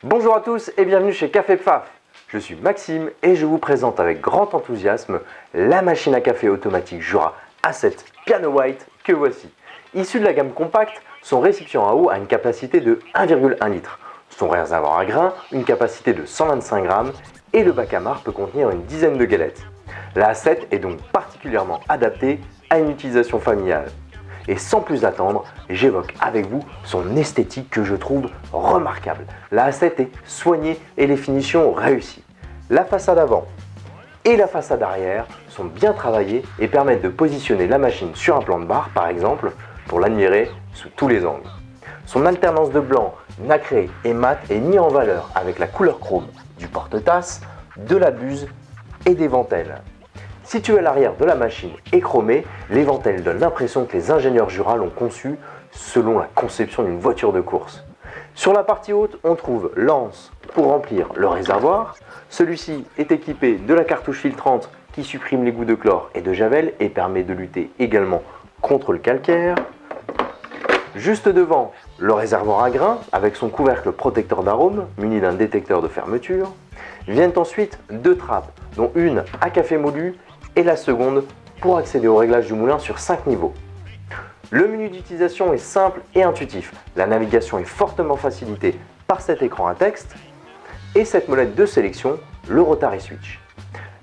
Bonjour à tous et bienvenue chez Café Pfaff. Je suis Maxime et je vous présente avec grand enthousiasme la machine à café automatique Jura A7 Piano White que voici. Issue de la gamme compacte, son récipient à eau a une capacité de 1,1 litre. Son réservoir à grains, une capacité de 125 grammes et le bac à marc peut contenir une dizaine de galettes. La A7 est donc particulièrement adaptée à une utilisation familiale. Et sans plus attendre, j'évoque avec vous son esthétique que je trouve remarquable. La A7 est soignée et les finitions réussies. La façade avant et la façade arrière sont bien travaillées et permettent de positionner la machine sur un plan de bar par exemple pour l'admirer sous tous les angles. Son alternance de blanc, nacré et mat est mise en valeur avec la couleur chrome du porte-tasse, de la buse et des ventelles. Situé à l'arrière de la machine et chromé, les ventelles donnent l'impression que les ingénieurs Jura l'ont conçu selon la conception d'une voiture de course. Sur la partie haute, on trouve l'anse pour remplir le réservoir. Celui-ci est équipé de la cartouche filtrante qui supprime les gouts de chlore et de javel et permet de lutter également contre le calcaire. Juste devant, le réservoir à grains avec son couvercle protecteur d'arôme muni d'un détecteur de fermeture. Viennent ensuite deux trappes, dont une à café moulu et la seconde pour accéder au réglage du moulin sur 5 niveaux. Le menu d'utilisation est simple et intuitif. La navigation est fortement facilitée par cet écran à texte et cette molette de sélection, le Rotary Switch.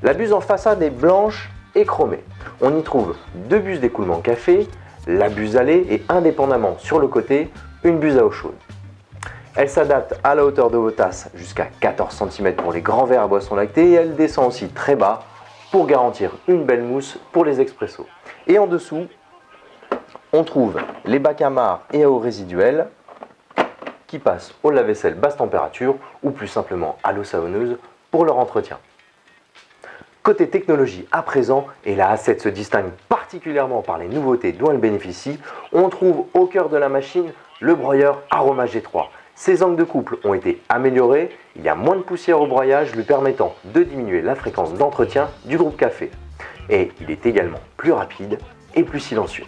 La buse en façade est blanche et chromée. On y trouve deux buses d'écoulement café, la buse à lait et indépendamment sur le côté, une buse à eau chaude. Elle s'adapte à la hauteur de vos tasses jusqu'à 14 cm pour les grands verres à boissons lactées et elle descend aussi très bas pour garantir une belle mousse pour les expressos. Et en dessous, on trouve les bacs à marc et à eau résiduelle qui passent au lave-vaisselle basse température ou plus simplement à l'eau savonneuse pour leur entretien. Côté technologie à présent, et la A7 se distingue particulièrement par les nouveautés dont elle bénéficie, on trouve au cœur de la machine le broyeur Aroma G3. Ses angles de couple ont été améliorés, il y a moins de poussière au broyage lui permettant de diminuer la fréquence d'entretien du groupe café. Et il est également plus rapide et plus silencieux.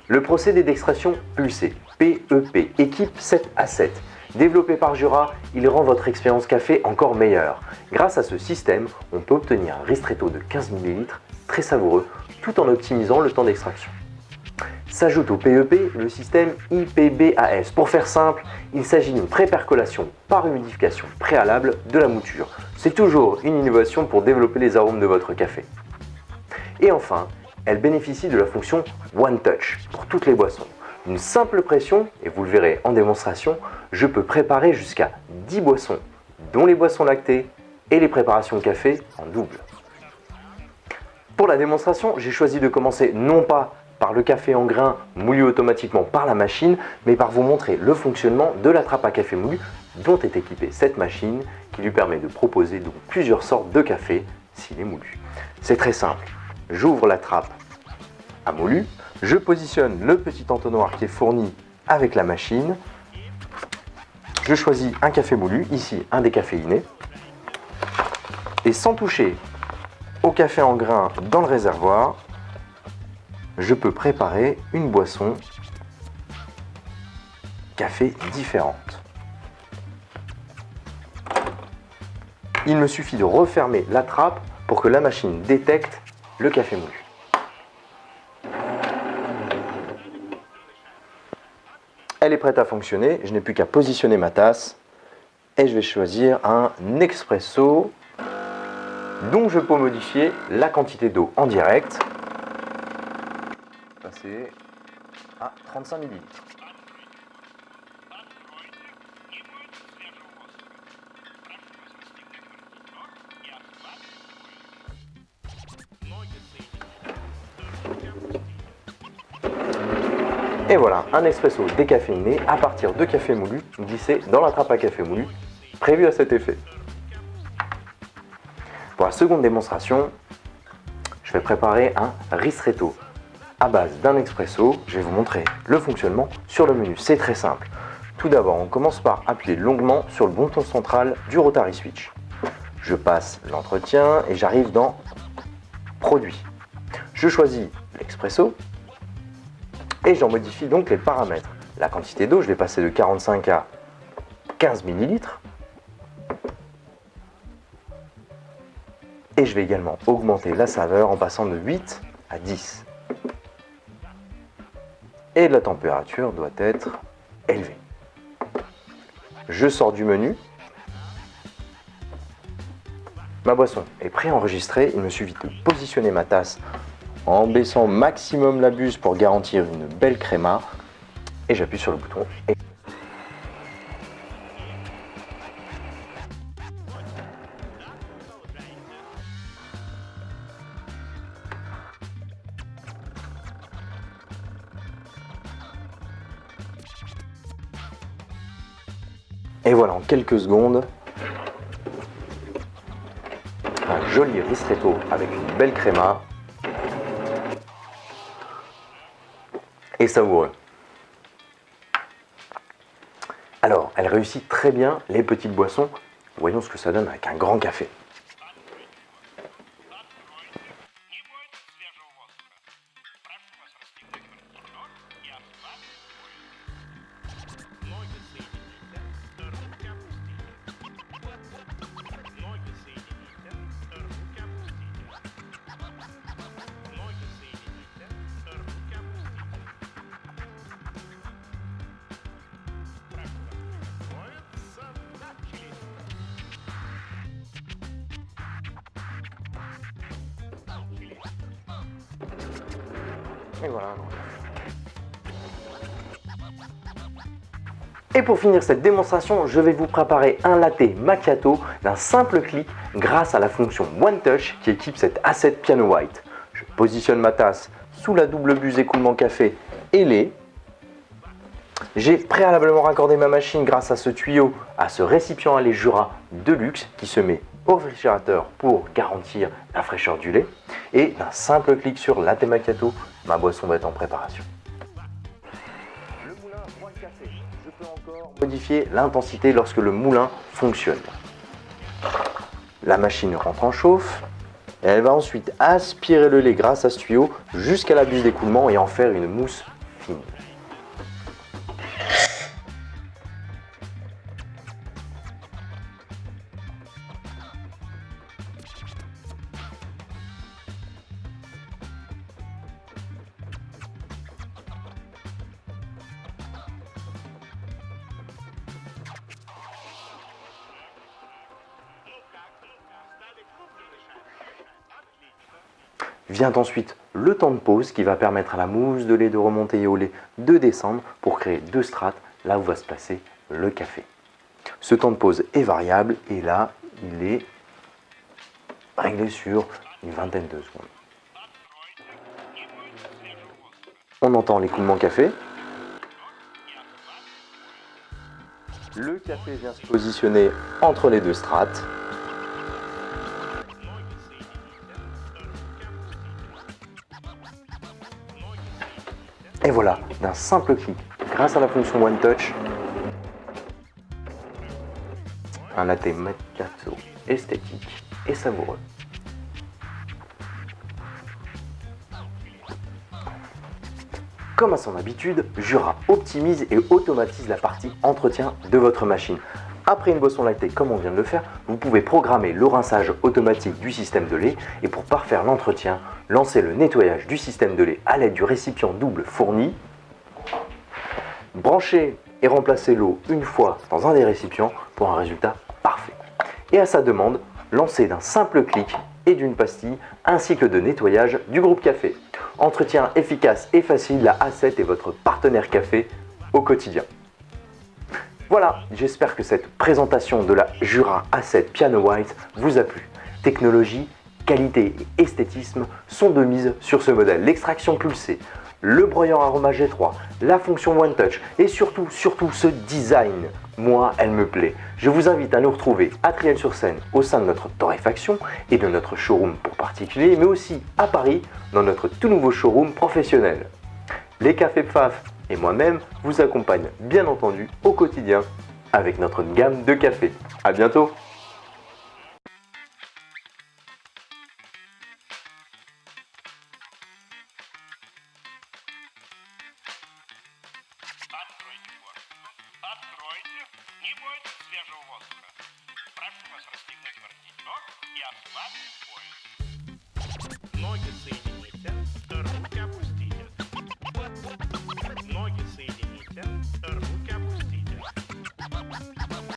Le procédé d'extraction pulsé, PEP, équipe 7A7. Développé par Jura, il rend votre expérience café encore meilleure. Grâce à ce système, on peut obtenir un ristretto de 15 ml très savoureux tout en optimisant le temps d'extraction. S'ajoute au PEP le système IPBAS. Pour faire simple, il s'agit d'une pré-percolation par humidification préalable de la mouture. C'est toujours une innovation pour développer les arômes de votre café. Et enfin, elle bénéficie de la fonction One Touch pour toutes les boissons. Une simple pression, et vous le verrez en démonstration, je peux préparer jusqu'à 10 boissons, dont les boissons lactées et les préparations de café en double. Pour la démonstration, j'ai choisi de commencer non pas par le café en grains moulu automatiquement par la machine, mais par vous montrer le fonctionnement de la trappe à café moulu dont est équipée cette machine qui lui permet de proposer donc plusieurs sortes de café s'il est moulu. C'est très simple, j'ouvre la trappe à moulu, je positionne le petit entonnoir qui est fourni avec la machine, je choisis un café moulu, ici un décaféiné, et sans toucher au café en grains dans le réservoir, je peux préparer une boisson café différente. Il me suffit de refermer la trappe pour que la machine détecte le café moulu. Elle est prête à fonctionner, je n'ai plus qu'à positionner ma tasse et je vais choisir un expresso dont je peux modifier la quantité d'eau en direct. Passer à 35 ml. Et voilà, un expresso décaféiné à partir de café moulu glissé dans la trappe à café moulu, prévu à cet effet. Pour la seconde démonstration, je vais préparer un ristretto à base d'un expresso. Je vais vous montrer le fonctionnement sur le menu. C'est très simple. Tout d'abord, on commence par appuyer longuement sur le bouton central du Rotary Switch. Je passe l'entretien et j'arrive dans Produits. Je choisis l'expresso et j'en modifie donc les paramètres. La quantité d'eau, je vais passer de 45 à 15 ml. je vais également augmenter la saveur en passant de 8 à 10. Et la température doit être élevée. Je sors du menu. Ma boisson est préenregistrée. Il me suffit de positionner ma tasse en baissant au maximum la buse pour garantir une belle créma. Et j'appuie sur le bouton. Et voilà, en quelques secondes, un joli ristretto avec une belle créma et savoureux. Alors, elle réussit très bien les petites boissons. Voyons ce que ça donne avec un grand café. Et voilà. Et pour finir cette démonstration, je vais vous préparer un latte macchiato d'un simple clic grâce à la fonction One Touch qui équipe cette A7 Piano White. Je positionne ma tasse sous la double buse écoulement café et lait. J'ai préalablement raccordé ma machine grâce à ce tuyau à ce récipient à lait Jura de luxe qui se met au réfrigérateur pour garantir la fraîcheur du lait. Et d'un simple clic sur latte macchiato, ma boisson va être en préparation. Le moulin broie le café. Je peux encore modifier l'intensité lorsque le moulin fonctionne. La machine rentre en chauffe. Et elle va ensuite aspirer le lait grâce à ce tuyau jusqu'à la buse d'écoulement et en faire une mousse fine. Vient ensuite le temps de pause qui va permettre à la mousse de lait de remonter et au lait de descendre pour créer deux strates là où va se placer le café. Ce temps de pause est variable et là il est réglé sur une vingtaine de secondes. On entend l'écoulement café. Le café vient se positionner entre les deux strates. Et voilà, d'un simple clic, grâce à la fonction One Touch, un latte macchiato esthétique et savoureux. Comme à son habitude, Jura optimise et automatise la partie entretien de votre machine. Après une boisson lactée comme on vient de le faire, vous pouvez programmer le rinçage automatique du système de lait et pour parfaire l'entretien, lancer le nettoyage du système de lait à l'aide du récipient double fourni, brancher et remplacer l'eau une fois dans un des récipients pour un résultat parfait. Et à sa demande, lancer d'un simple clic et d'une pastille un cycle de nettoyage du groupe café. Entretien efficace et facile, la A7 est votre partenaire café au quotidien. Voilà, j'espère que cette présentation de la Jura A7 Piano White vous a plu. Technologie, qualité et esthétisme sont de mise sur ce modèle. L'extraction pulsée, le broyeur aroma G3, la fonction One Touch et surtout ce design. Moi, elle me plaît. Je vous invite à nous retrouver à Triel-sur-Seine au sein de notre torréfaction et de notre showroom pour particuliers, mais aussi à Paris dans notre tout nouveau showroom professionnel. Les cafés Pfaff et moi-même vous accompagnent bien entendu au quotidien avec notre gamme de café. À bientôt! Откройте, не бойтесь свежего воздуха. Прошу вас расстегнуть воротничок и got flat for you.